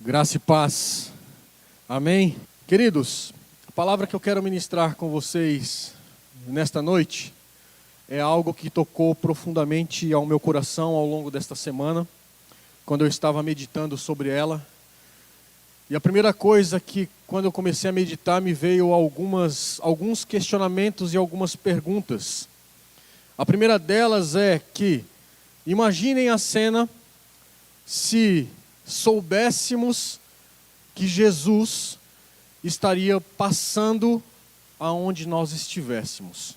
Graça e paz. Amém? Queridos, a palavra que eu quero ministrar com vocês nesta noite é algo que tocou profundamente ao meu coração ao longo desta semana, quando eu estava meditando sobre ela. E a primeira coisa que, quando eu comecei a meditar, me veio alguns questionamentos e algumas perguntas. A primeira delas é que, imaginem a cena se soubéssemos que Jesus estaria passando aonde nós estivéssemos.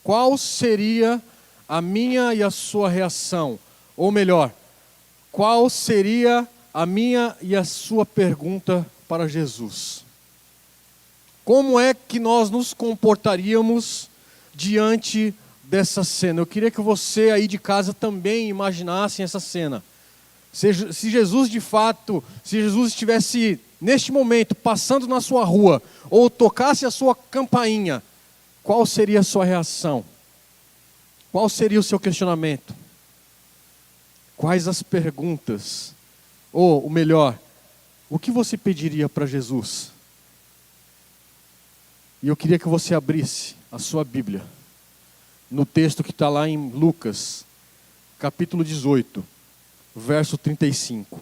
Qual seria a minha e a sua reação? Ou melhor, qual seria a minha e a sua pergunta para Jesus? Como é que nós nos comportaríamos diante dessa cena? Eu queria que você aí de casa também imaginasse essa cena. Se Jesus de fato, se Jesus estivesse neste momento passando na sua rua, ou tocasse a sua campainha, qual seria a sua reação? Qual seria o seu questionamento? Quais as perguntas? Ou melhor, o que você pediria para Jesus? E eu queria que você abrisse a sua Bíblia, no texto que está lá em Lucas, capítulo 18. Verso 35,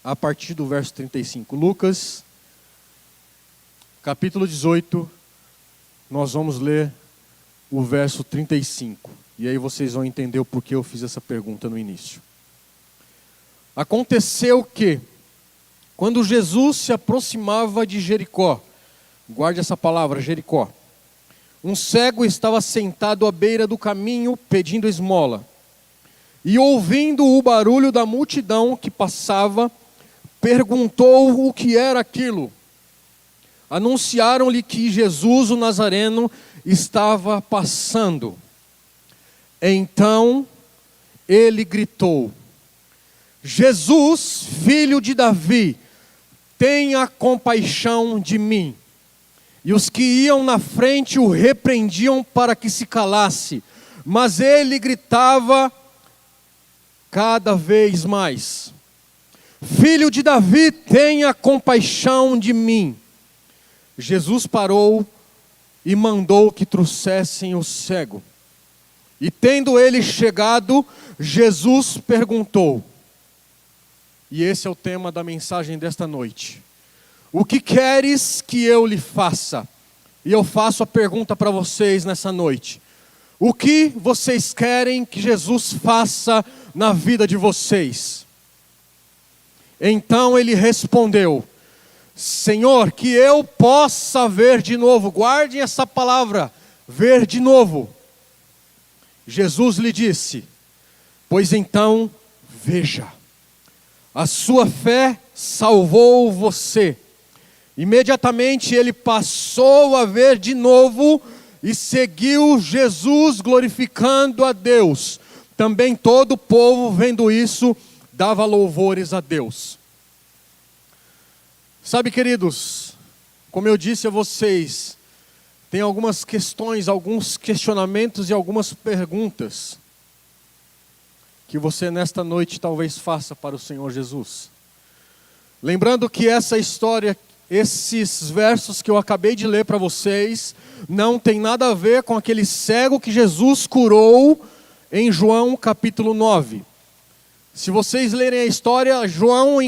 a partir do verso 35. Lucas, capítulo 18, nós vamos ler o verso 35. E aí vocês vão entender o porquê eu fiz essa pergunta no início. Aconteceu que, quando Jesus se aproximava de Jericó, guarde essa palavra, Jericó, um cego estava sentado à beira do caminho pedindo esmola. E ouvindo o barulho da multidão que passava, perguntou o que era aquilo. Anunciaram-lhe que Jesus, o Nazareno, estava passando. Então ele gritou: Jesus, filho de Davi, tenha compaixão de mim. E os que iam na frente o repreendiam para que se calasse, mas ele gritava cada vez mais: Filho de Davi, tenha compaixão de mim. Jesus parou e mandou que trouxessem o cego. E tendo ele chegado, Jesus perguntou, e esse é o tema da mensagem desta noite: o que queres que eu lhe faça? E eu faço a pergunta para vocês nessa noite: o que vocês querem que Jesus faça na vida de vocês? Então ele respondeu: Senhor, que eu possa ver de novo. Guardem essa palavra, ver de novo. Jesus lhe disse: pois então veja, a sua fé salvou você. Imediatamente ele passou a ver de novo e seguiu Jesus, glorificando a Deus. Também todo o povo, vendo isso, dava louvores a Deus. Sabe, queridos, como eu disse a vocês, tem algumas questões, alguns questionamentos e algumas perguntas que você nesta noite talvez faça para o Senhor Jesus. Lembrando que essa história, esses versos que eu acabei de ler para vocês, não tem nada a ver com aquele cego que Jesus curou em João capítulo 9. Se vocês lerem a história, João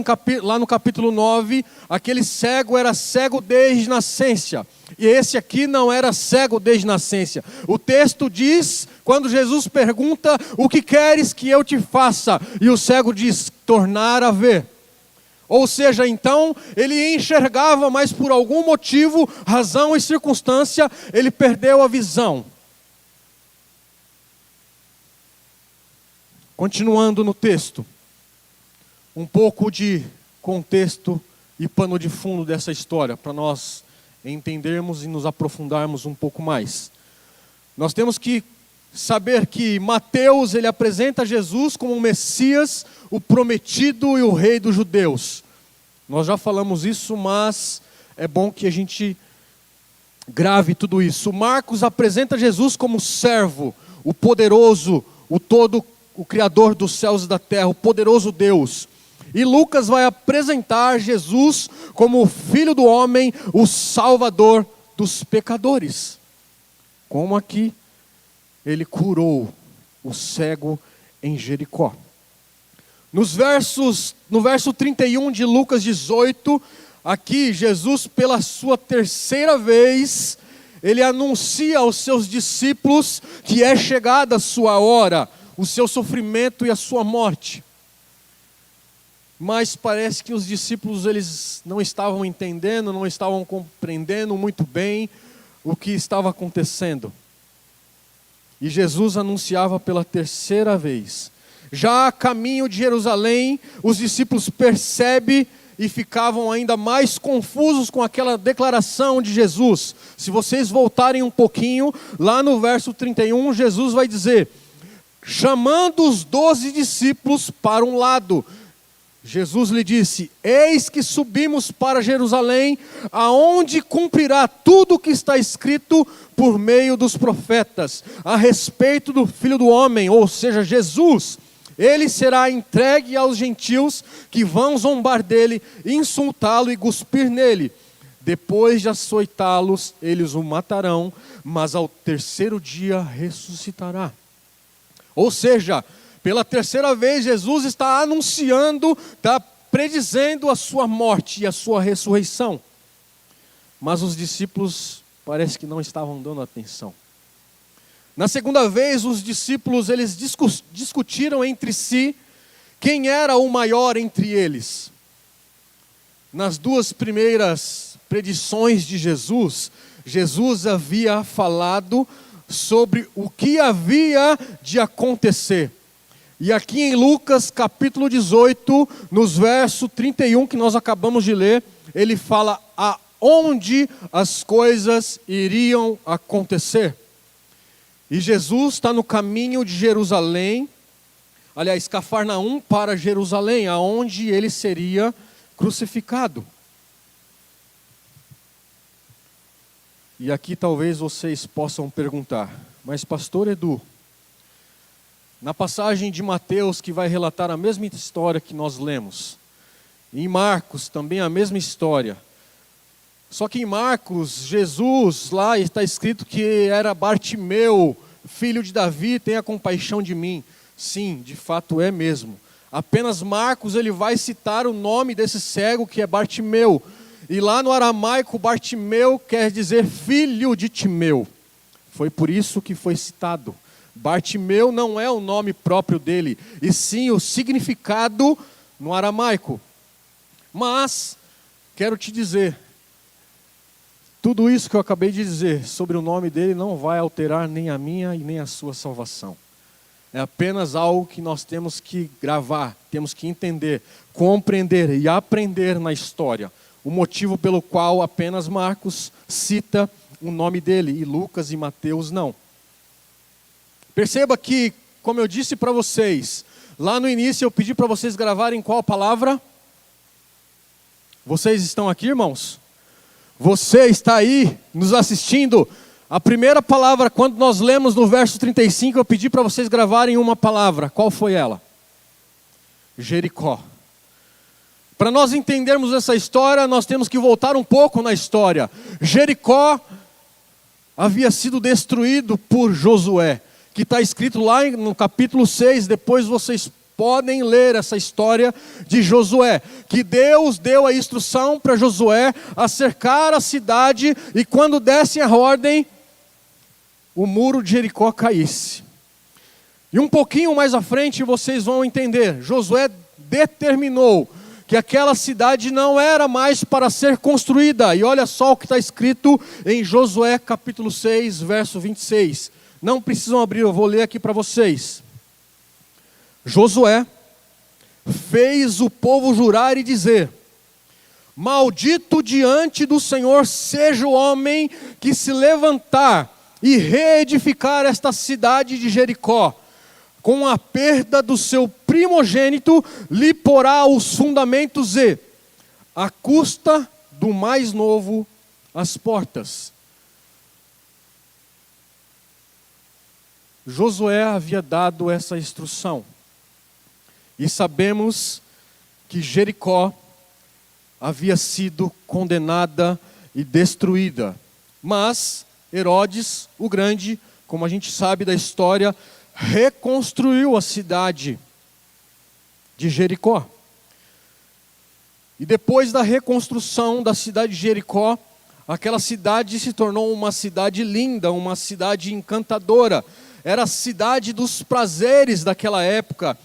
lá no capítulo 9, aquele cego era cego desde nascença. E esse aqui não era cego desde nascença. O texto diz, quando Jesus pergunta: o que queres que eu te faça? E o cego diz: tornar a ver. Ou seja, então, ele enxergava, mas por algum motivo, razão e circunstância, ele perdeu a visão. Continuando no texto, um pouco de contexto e pano de fundo dessa história, para nós entendermos e nos aprofundarmos um pouco mais. Nós temos que saber que Mateus, ele apresenta Jesus como o Messias, o prometido e o rei dos judeus. Nós já falamos isso, mas é bom que a gente grave tudo isso. Marcos apresenta Jesus como servo, o poderoso, o Criador dos céus e da terra, o poderoso Deus. E Lucas vai apresentar Jesus como o Filho do Homem, o Salvador dos pecadores. Como aqui ele curou o cego em Jericó. No verso 31 de Lucas 18, aqui Jesus, pela sua terceira vez, ele anuncia aos seus discípulos que é chegada a sua hora, o seu sofrimento e a sua morte. Mas parece que os discípulos eles não estavam entendendo, não estavam compreendendo muito bem o que estava acontecendo. E Jesus anunciava pela terceira vez. Já a caminho de Jerusalém, os discípulos percebem e ficavam ainda mais confusos com aquela declaração de Jesus. Se vocês voltarem um pouquinho, lá no verso 31, Jesus vai dizer: chamando os 12 discípulos para um lado, Jesus lhe disse: eis que subimos para Jerusalém, aonde cumprirá tudo o que está escrito por meio dos profetas, a respeito do Filho do Homem, ou seja, Jesus. Ele será entregue aos gentios que vão zombar dele, insultá-lo e cuspir nele. Depois de açoitá-los, eles o matarão, mas ao terceiro dia ressuscitará. Ou seja, pela terceira vez Jesus está anunciando, está predizendo a sua morte e a sua ressurreição. Mas os discípulos parece que não estavam dando atenção. Na segunda vez, os discípulos eles discutiram entre si quem era o maior entre eles. Nas duas primeiras predições de Jesus, Jesus havia falado sobre o que havia de acontecer. E aqui em Lucas capítulo 18, nos versos 31 que nós acabamos de ler, ele fala aonde as coisas iriam acontecer. E Jesus está no caminho de Jerusalém, aliás, Cafarnaum para Jerusalém, aonde ele seria crucificado. E aqui talvez vocês possam perguntar: mas pastor Edu, na passagem de Mateus que vai relatar a mesma história que nós lemos, em Marcos também a mesma história, só que em Marcos, Jesus, lá está escrito que era Bartimeu, filho de Davi, tenha compaixão de mim. Sim, de fato é mesmo. Apenas Marcos ele vai citar o nome desse cego que é Bartimeu. E lá no aramaico, Bartimeu quer dizer filho de Timeu. Foi por isso que foi citado. Bartimeu não é o nome próprio dele, e sim o significado no aramaico. Mas, quero te dizer, tudo isso que eu acabei de dizer sobre o nome dele não vai alterar nem a minha e nem a sua salvação. É apenas algo que nós temos que gravar, temos que entender, compreender e aprender na história. O motivo pelo qual apenas Marcos cita o nome dele e Lucas e Mateus não. Perceba que, como eu disse para vocês, lá no início eu pedi para vocês gravarem qual palavra? Vocês estão aqui, irmãos? Você está aí nos assistindo? A primeira palavra, quando nós lemos no verso 35, eu pedi para vocês gravarem uma palavra. Qual foi ela? Jericó. Para nós entendermos essa história, nós temos que voltar um pouco na história. Jericó havia sido destruído por Josué, que está escrito lá no capítulo 6, depois vocês podem ler essa história de Josué, que Deus deu a instrução para Josué a cercar a cidade, e quando dessem a ordem, o muro de Jericó caísse. E um pouquinho mais à frente vocês vão entender, Josué determinou que aquela cidade não era mais para ser construída, e olha só o que está escrito em Josué capítulo 6, verso 26, não precisam abrir, eu vou ler aqui para vocês. Josué fez o povo jurar e dizer: maldito diante do Senhor seja o homem que se levantar e reedificar esta cidade de Jericó. Com a perda do seu primogênito, lhe porá os fundamentos e, à custa do mais novo, as portas. Josué havia dado essa instrução. E sabemos que Jericó havia sido condenada e destruída. Mas Herodes o Grande, como a gente sabe da história, reconstruiu a cidade de Jericó. E depois da reconstrução da cidade de Jericó, aquela cidade se tornou uma cidade linda, uma cidade encantadora. Era a cidade dos prazeres daquela época.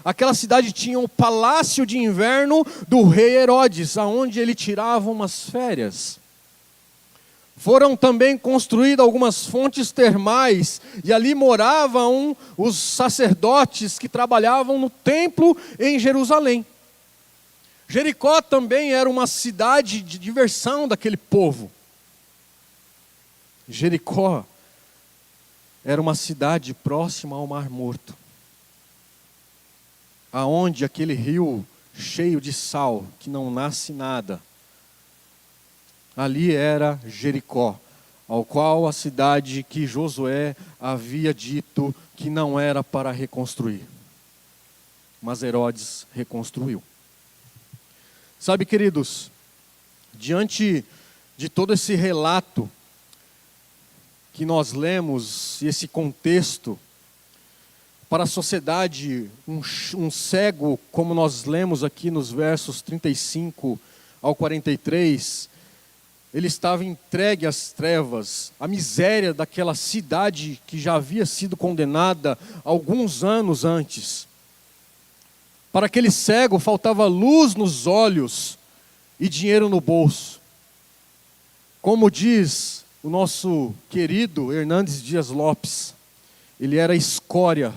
Aquela cidade tinha o palácio de inverno do rei Herodes, aonde ele tirava umas férias. Foram também construídas algumas fontes termais, e ali moravam os sacerdotes que trabalhavam no templo em Jerusalém. Jericó também era uma cidade de diversão daquele povo. Jericó era uma cidade próxima ao Mar Morto, aonde aquele rio cheio de sal, que não nasce nada, ali era Jericó, ao qual a cidade que Josué havia dito que não era para reconstruir. Mas Herodes reconstruiu. Sabe, queridos, diante de todo esse relato que nós lemos, e esse contexto, para a sociedade, um cego, como nós lemos aqui nos versos 35 ao 43, ele estava entregue às trevas, à miséria daquela cidade que já havia sido condenada alguns anos antes. Para aquele cego faltava luz nos olhos e dinheiro no bolso. Como diz o nosso querido Hernandes Dias Lopes, ele era a escória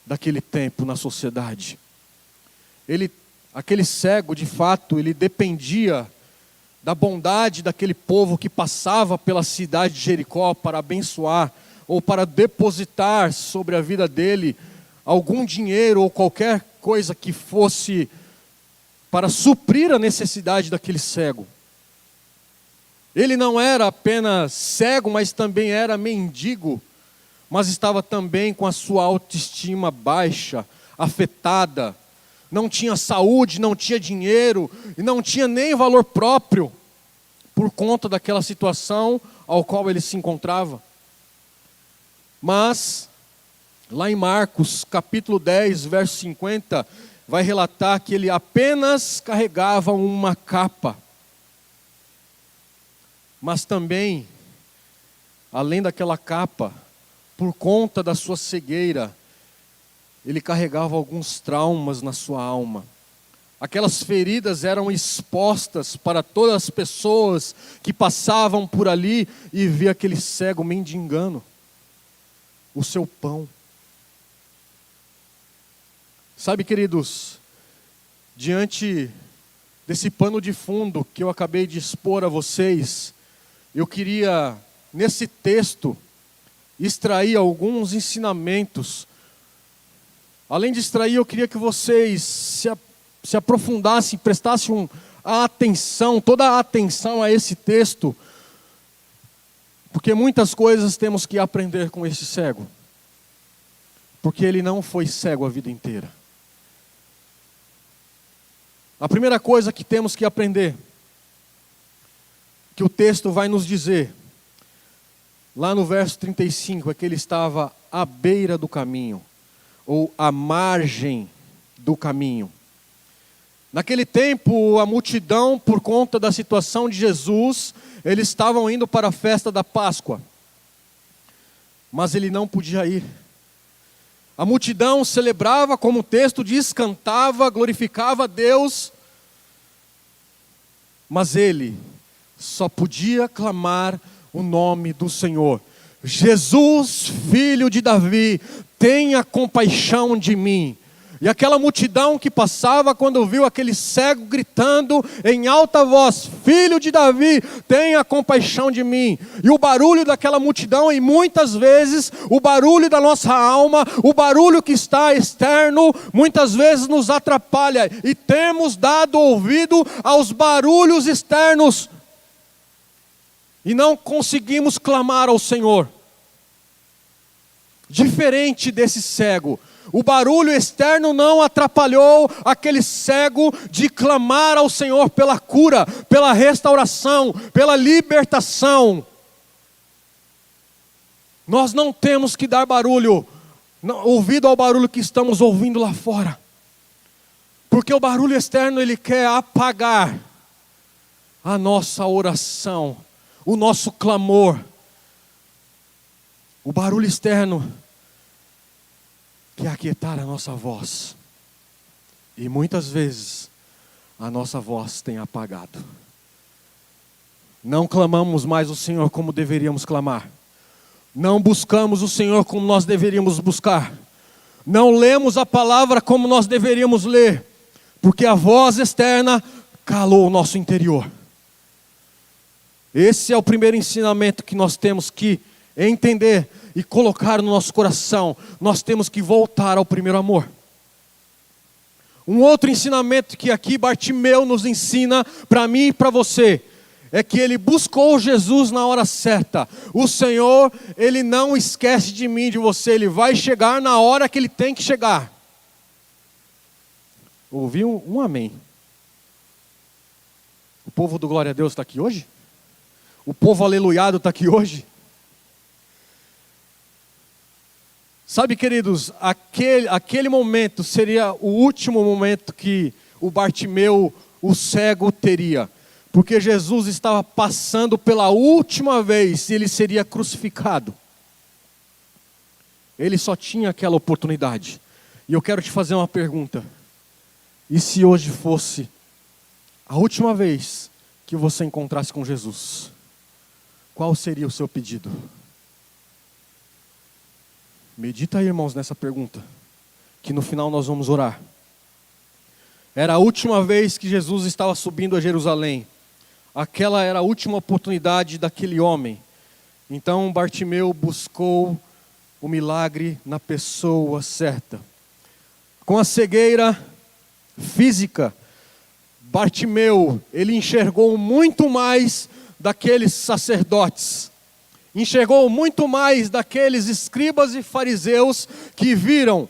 daquele tempo na sociedade. Aquele cego, de fato, ele dependia da bondade daquele povo que passava pela cidade de Jericó para abençoar ou para depositar sobre a vida dele algum dinheiro ou qualquer coisa que fosse para suprir a necessidade daquele cego. Ele não era apenas cego, mas também era mendigo, mas estava também com a sua autoestima baixa, afetada, não tinha saúde, não tinha dinheiro, e não tinha nem valor próprio, por conta daquela situação ao qual ele se encontrava. Mas, lá em Marcos, capítulo 10, verso 50, vai relatar que ele apenas carregava uma capa. Mas também, além daquela capa, por conta da sua cegueira, ele carregava alguns traumas na sua alma. Aquelas feridas eram expostas para todas as pessoas que passavam por ali e via aquele cego mendigando o seu pão. Sabe, queridos, diante desse pano de fundo que eu acabei de expor a vocês, eu queria, nesse texto, extrair alguns ensinamentos. Além de extrair, eu queria que vocês se aprofundassem, prestassem toda a atenção a esse texto, porque muitas coisas temos que aprender com esse cego, porque ele não foi cego a vida inteira. A primeira coisa que temos que aprender, que o texto vai nos dizer, lá no verso 35, é que ele estava à beira do caminho, ou à margem do caminho. Naquele tempo, a multidão, por conta da situação de Jesus, eles estavam indo para a festa da Páscoa, mas ele não podia ir. A multidão celebrava, como o texto diz, cantava, glorificava a Deus, mas ele só podia clamar o nome do Senhor. Jesus, filho de Davi, tenha compaixão de mim. E aquela multidão que passava, quando viu aquele cego gritando em alta voz, filho de Davi, tenha compaixão de mim. E o barulho daquela multidão, e muitas vezes o barulho da nossa alma, o barulho que está externo, muitas vezes nos atrapalha. E temos dado ouvido aos barulhos externos. E não conseguimos clamar ao Senhor. Diferente desse cego, O barulho externo não atrapalhou aquele cego de clamar ao Senhor pela cura, pela restauração, pela libertação. Nós não temos que dar barulho, ouvido ao barulho que estamos ouvindo lá fora. Porque o barulho externo, ele quer apagar a nossa oração, o nosso clamor. O barulho externo quer aquietar a nossa voz. E muitas vezes a nossa voz tem apagado. Não clamamos mais o Senhor como deveríamos clamar. Não buscamos o Senhor como nós deveríamos buscar. Não lemos a palavra como nós deveríamos ler. Porque a voz externa calou o nosso interior. Esse é o primeiro ensinamento que nós temos que entender e colocar no nosso coração. Nós temos que voltar ao primeiro amor. Um outro ensinamento que aqui Bartimeu nos ensina, para mim e para você, é que ele buscou Jesus na hora certa. O Senhor, Ele não esquece de mim, de você. Ele vai chegar na hora que Ele tem que chegar. Ouvi um amém. O povo do Glória a Deus está aqui hoje? O povo aleluiado está aqui hoje? Sabe, queridos, aquele momento seria o último momento que o Bartimeu, o cego, teria. Porque Jesus estava passando pela última vez e ele seria crucificado. Ele só tinha aquela oportunidade. E eu quero te fazer uma pergunta. E se hoje fosse a última vez que você encontrasse com Jesus? Qual seria o seu pedido? Medita aí, irmãos, nessa pergunta, que no final nós vamos orar. Era a última vez que Jesus estava subindo a Jerusalém. Aquela era a última oportunidade daquele homem. Então Bartimeu buscou o milagre na pessoa certa. Com a cegueira física, Bartimeu, ele enxergou muito mais daqueles sacerdotes. Enxergou muito mais daqueles escribas e fariseus que viram,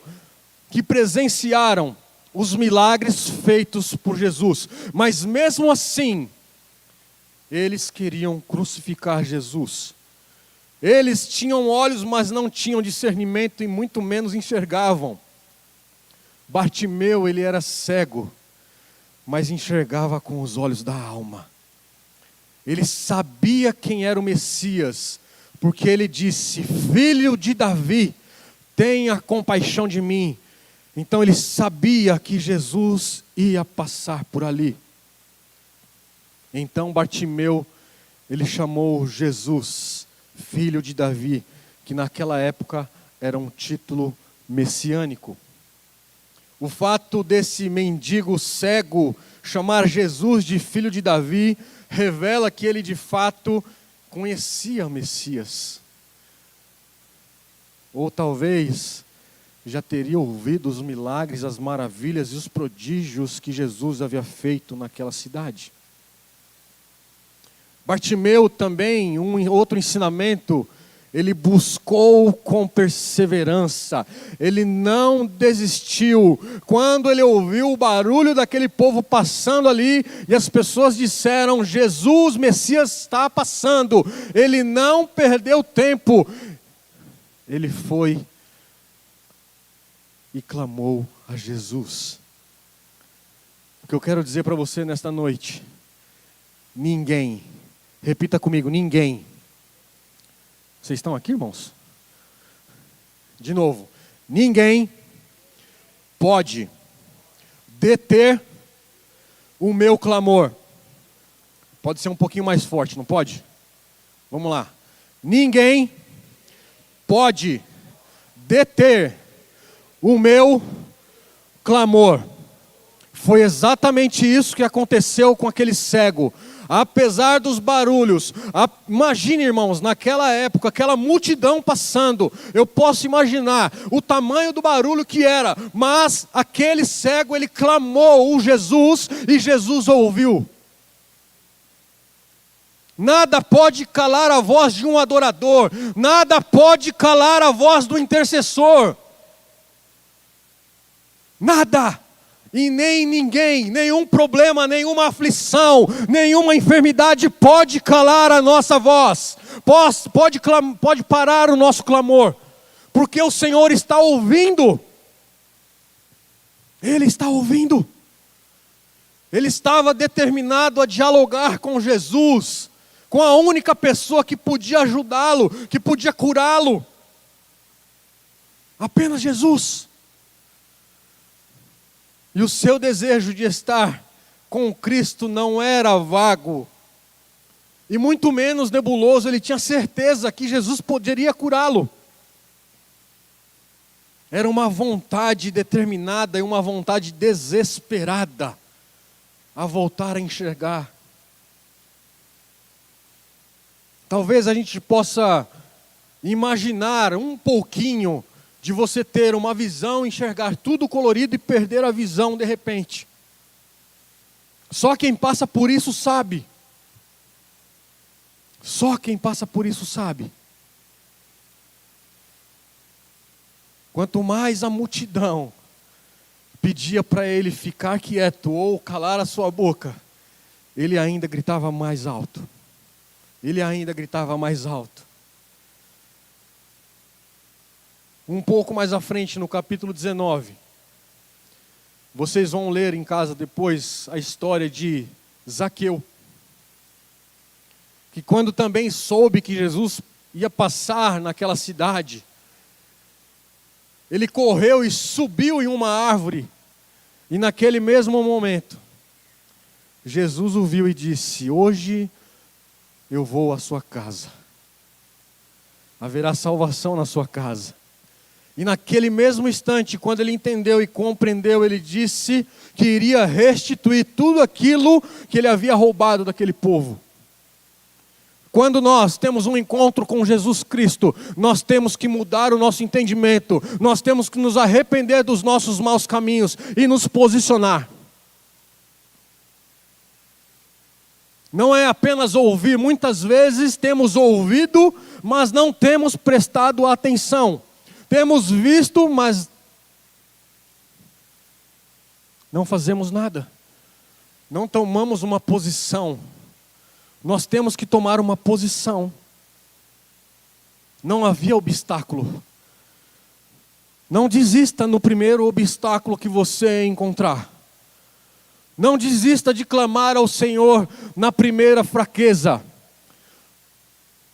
que presenciaram os milagres feitos por Jesus. Mas mesmo assim, eles queriam crucificar Jesus. Eles tinham olhos, mas não tinham discernimento e muito menos enxergavam. Bartimeu, ele era cego, mas enxergava com os olhos da alma. Ele sabia quem era o Messias, porque ele disse: Filho de Davi, tenha compaixão de mim. Então ele sabia que Jesus ia passar por ali. Então Bartimeu, ele chamou Jesus, filho de Davi, que naquela época era um título messiânico. O fato desse mendigo cego chamar Jesus de filho de Davi, revela que ele de fato conhecia o Messias. Ou talvez já teria ouvido os milagres, as maravilhas e os prodígios que Jesus havia feito naquela cidade. Bartimeu também, um outro ensinamento, ele buscou com perseverança, ele não desistiu. Quando ele ouviu o barulho daquele povo passando ali, e as pessoas disseram: Jesus, Messias está passando, ele não perdeu tempo, ele foi e clamou a Jesus. O que eu quero dizer para você nesta noite: ninguém, repita comigo, ninguém. Vocês estão aqui, irmãos? De novo, ninguém pode deter o meu clamor. Pode ser um pouquinho mais forte, não pode? Vamos lá. Ninguém pode deter o meu clamor. Foi exatamente isso que aconteceu com aquele cego. Apesar dos barulhos, imagine, irmãos, naquela época, aquela multidão passando, eu posso imaginar o tamanho do barulho que era, mas aquele cego, ele clamou o Jesus e Jesus ouviu. Nada pode calar a voz de um adorador, nada pode calar a voz do intercessor. Nada, e nem ninguém, nenhum problema, nenhuma aflição, nenhuma enfermidade pode calar a nossa voz, pode parar o nosso clamor, porque o Senhor está ouvindo. Ele está ouvindo. Ele estava determinado a dialogar com Jesus, com a única pessoa que podia ajudá-lo, que podia curá-lo. Apenas Jesus. E o seu desejo de estar com Cristo não era vago, e muito menos nebuloso. Ele tinha certeza que Jesus poderia curá-lo. Era uma vontade determinada e uma vontade desesperada a voltar a enxergar. Talvez a gente possa imaginar um pouquinho de você ter uma visão, enxergar tudo colorido e perder a visão de repente. Só quem passa por isso sabe. Só quem passa por isso sabe. Quanto mais a multidão pedia para ele ficar quieto ou calar a sua boca, ele ainda gritava mais alto. Ele ainda gritava mais alto. Um pouco mais à frente, no capítulo 19, vocês vão ler em casa depois a história de Zaqueu, que quando também soube que Jesus ia passar naquela cidade, ele correu e subiu em uma árvore, e naquele mesmo momento, Jesus o viu e disse: hoje eu vou à sua casa, haverá salvação na sua casa. E naquele mesmo instante, quando ele entendeu e compreendeu, ele disse que iria restituir tudo aquilo que ele havia roubado daquele povo. Quando nós temos um encontro com Jesus Cristo, nós temos que mudar o nosso entendimento, nós temos que nos arrepender dos nossos maus caminhos e nos posicionar. Não é apenas ouvir, muitas vezes temos ouvido, mas não temos prestado atenção. Temos visto, mas não fazemos nada. Não tomamos uma posição. Nós temos que tomar uma posição. Não havia obstáculo. Não desista no primeiro obstáculo que você encontrar. Não desista de clamar ao Senhor na primeira fraqueza.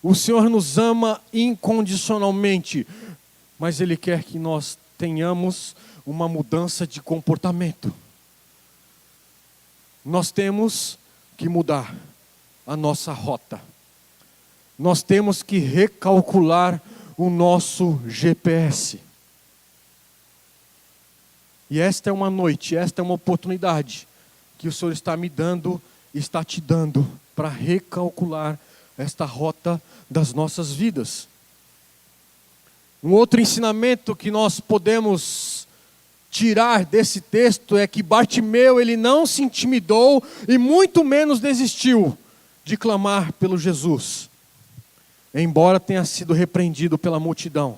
O Senhor nos ama incondicionalmente, mas Ele quer que nós tenhamos uma mudança de comportamento. Nós temos que mudar a nossa rota. Nós temos que recalcular o nosso GPS. E esta é uma noite, esta é uma oportunidade que o Senhor está me dando, está te dando, para recalcular esta rota das nossas vidas. Um outro ensinamento que nós podemos tirar desse texto é que Bartimeu, ele não se intimidou e muito menos desistiu de clamar pelo Jesus, embora tenha sido repreendido pela multidão.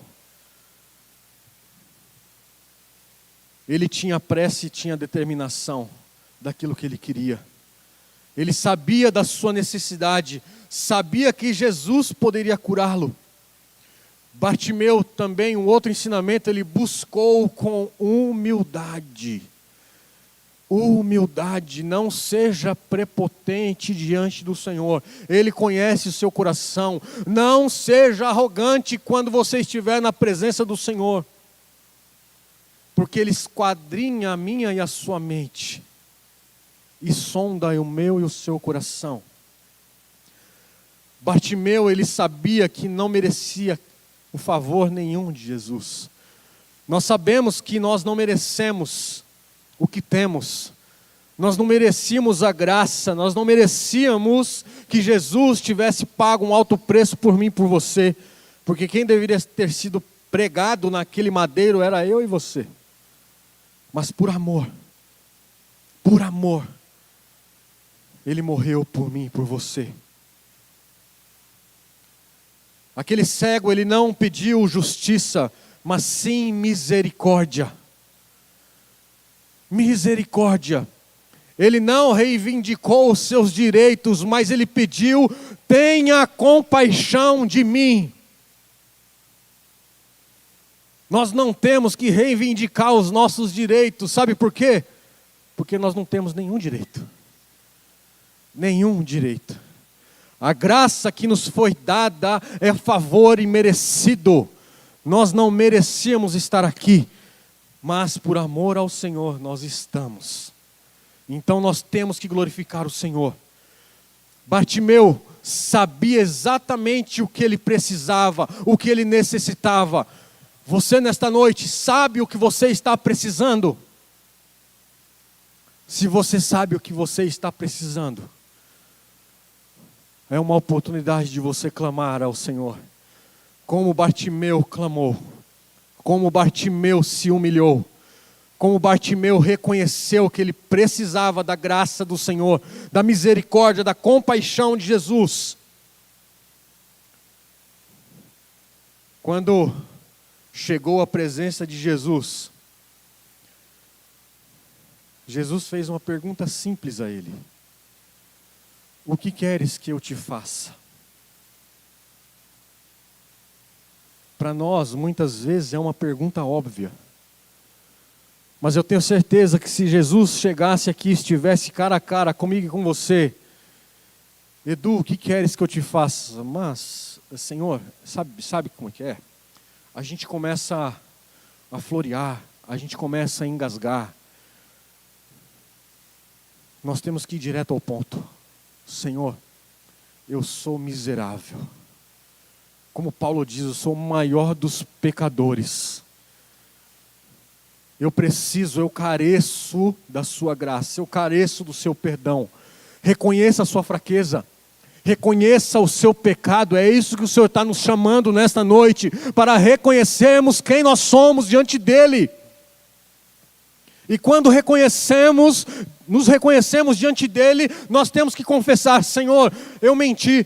Ele tinha pressa e tinha determinação daquilo que ele queria. Ele sabia da sua necessidade, sabia que Jesus poderia curá-lo. Bartimeu também, um outro ensinamento, ele buscou com humildade. Humildade, não seja prepotente diante do Senhor. Ele conhece o seu coração. Não seja arrogante quando você estiver na presença do Senhor, porque Ele esquadrinha a minha e a sua mente e sonda o meu e o seu coração. Bartimeu, ele sabia que não merecia o favor nenhum de Jesus. Nós sabemos que nós não merecemos o que temos. Nós não merecíamos a graça, nós não merecíamos que Jesus tivesse pago um alto preço por mim e por você, porque quem deveria ter sido pregado naquele madeiro era eu e você. Mas por amor, Ele morreu por mim e por você. Aquele cego, ele não pediu justiça, mas sim misericórdia. misericórdia. Ele não reivindicou os seus direitos, mas ele pediu: tenha compaixão de mim. Nós não temos que reivindicar os nossos direitos, sabe por quê? Porque nós não temos nenhum direito. Nenhum direito. A graça que nos foi dada é favor imerecido. Nós não merecíamos estar aqui, mas por amor ao Senhor nós estamos. Então nós temos que glorificar o Senhor. Bartimeu sabia exatamente o que ele precisava, o que ele necessitava. Você nesta noite sabe o que você está precisando? Se você sabe o que você está precisando, é uma oportunidade de você clamar ao Senhor. Como Bartimeu clamou, como Bartimeu se humilhou, como Bartimeu reconheceu que ele precisava da graça do Senhor, da misericórdia, da compaixão de Jesus. Quando chegou à presença de Jesus, Jesus fez uma pergunta simples a ele: o que queres que eu te faça? Para nós, muitas vezes, é uma pergunta óbvia. Mas eu tenho certeza que se Jesus chegasse aqui e estivesse cara a cara comigo e com você: Edu, o que queres que eu te faça? Mas, Senhor, sabe como é que é? A gente começa a florear, a gente começa a engasgar. Nós temos que ir direto ao ponto. Senhor, eu sou miserável. Como Paulo diz, eu sou o maior dos pecadores. Eu careço da sua graça, eu careço do seu perdão. Reconheça a sua fraqueza, reconheça o seu pecado. É isso que o Senhor está nos chamando nesta noite, para reconhecermos quem nós somos diante dEle. E quando nos reconhecemos diante dEle, nós temos que confessar: Senhor, eu menti.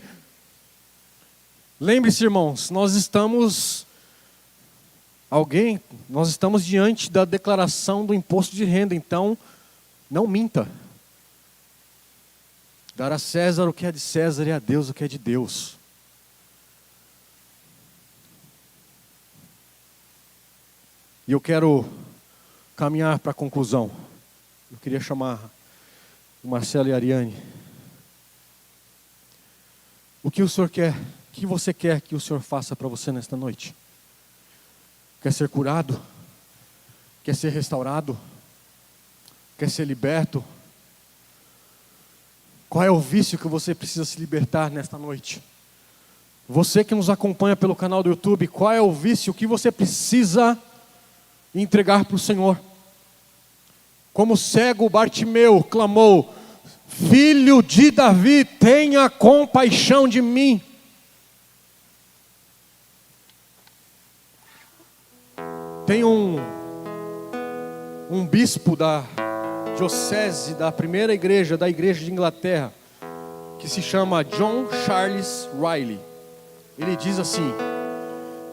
Lembre-se, irmãos, nós estamos diante da declaração do imposto de renda, então não minta. Dar a César o que é de César e a Deus o que é de Deus. E eu quero caminhar para a conclusão. Eu queria chamar o Marcelo e a Ariane. O que o Senhor quer? O que você quer que o Senhor faça para você nesta noite? Quer ser curado? Quer ser restaurado? Quer ser liberto? Qual é o vício que você precisa se libertar nesta noite? Você que nos acompanha pelo canal do YouTube, qual é o vício que você precisa entregar para o Senhor? Como o cego Bartimeu clamou: Filho de Davi, tenha compaixão de mim. Tem um bispo da diocese da primeira igreja, da igreja de Inglaterra, que se chama John Charles Riley. Ele diz assim: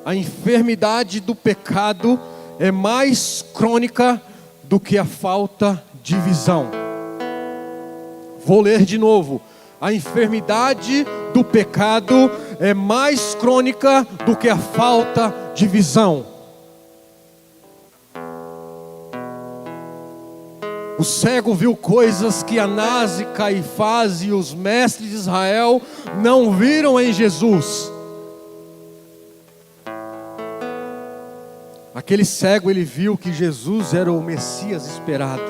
a enfermidade do pecado é mais crônica do que a falta de visão. Vou ler de novo. A enfermidade do pecado é mais crônica do que a falta de visão. O cego viu coisas que Anás e Caifás e os mestres de Israel não viram em Jesus. Aquele cego, ele viu que Jesus era o Messias esperado,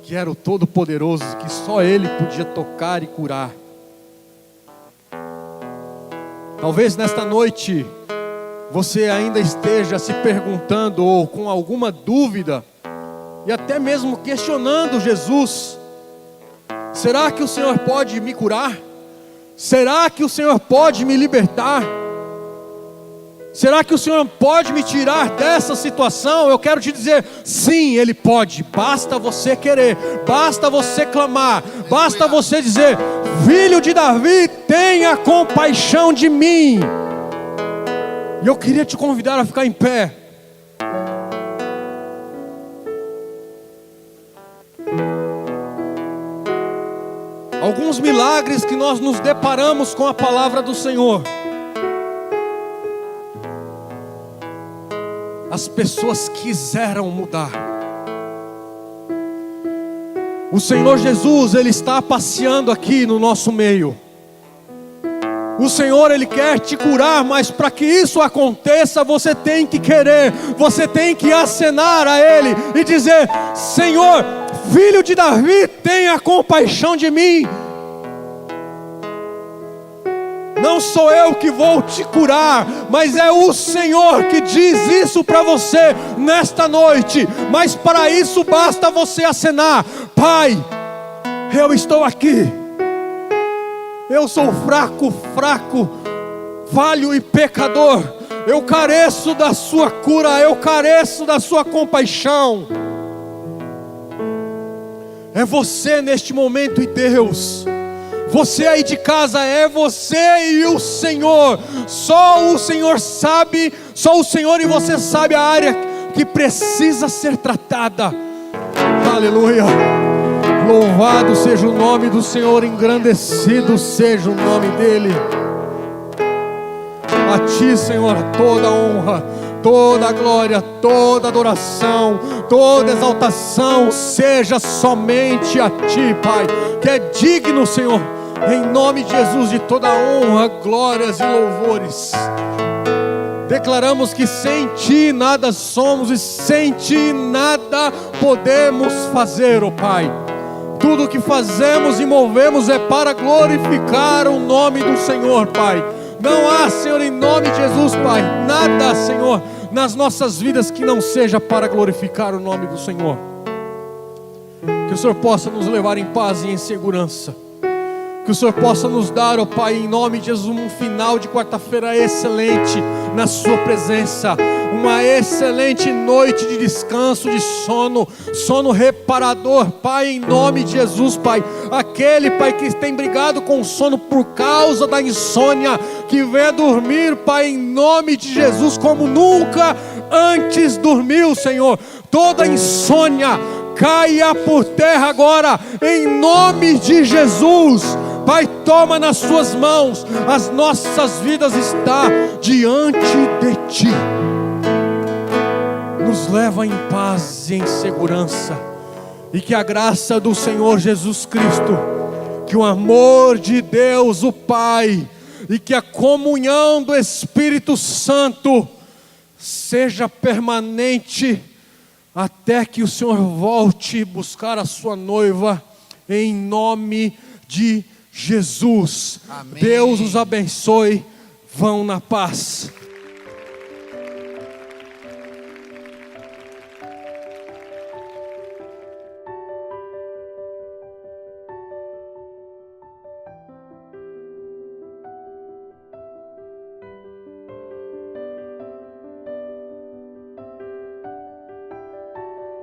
que era o Todo-Poderoso, que só Ele podia tocar e curar. Talvez nesta noite você ainda esteja se perguntando, ou com alguma dúvida, e até mesmo questionando Jesus: será que o Senhor pode me curar? Será que o Senhor pode me libertar? Será que o Senhor pode me tirar dessa situação? Eu quero te dizer: sim, Ele pode. Basta você querer, basta você clamar, basta você dizer: Filho de Davi, tenha compaixão de mim. E eu queria te convidar a ficar em pé. Alguns milagres que nós nos deparamos com a palavra do Senhor. As pessoas quiseram mudar. O Senhor Jesus, Ele está passeando aqui no nosso meio. O Senhor, Ele quer te curar, mas para que isso aconteça, você tem que querer, você tem que acenar a Ele e dizer: Senhor, Filho de Davi, tenha compaixão de mim. Não sou eu que vou te curar, mas é o Senhor que diz isso para você nesta noite. Mas para isso basta você acenar: Pai, eu estou aqui. Eu sou fraco, falho e pecador. Eu careço da sua cura, eu careço da sua compaixão. É você neste momento e Deus. Você aí de casa, é você e o Senhor. Só o Senhor sabe, só o Senhor e você sabe a área que precisa ser tratada. Aleluia. Louvado seja o nome do Senhor, engrandecido seja o nome dEle. A Ti, Senhor, toda honra, toda glória, toda adoração, toda exaltação seja somente a Ti, Pai, que é digno, Senhor, em nome de Jesus, de toda honra, glórias e louvores. Declaramos que sem Ti nada somos e sem Ti nada podemos fazer, ó Pai. Tudo o que fazemos e movemos é para glorificar o nome do Senhor, Pai. Não há, Senhor, em nome de Jesus, Pai, nada, Senhor, nas nossas vidas que não seja para glorificar o nome do Senhor. Que o Senhor possa nos levar em paz e em segurança. Que o Senhor possa nos dar, ó Pai, em nome de Jesus, um final de quarta-feira excelente na Sua presença. Uma excelente noite de descanso, de sono reparador, Pai, em nome de Jesus, Pai. Aquele, Pai, que tem brigado com o sono por causa da insônia, que venha dormir, Pai, em nome de Jesus, como nunca antes dormiu, Senhor. Toda insônia caia por terra agora, em nome de Jesus. Pai, toma nas Suas mãos, as nossas vidas estão diante de Ti. Nos leva em paz e em segurança, e que a graça do Senhor Jesus Cristo, que o amor de Deus o Pai, e que a comunhão do Espírito Santo seja permanente, até que o Senhor volte buscar a sua noiva, em nome de Jesus. Amém. Deus os abençoe, vão na paz.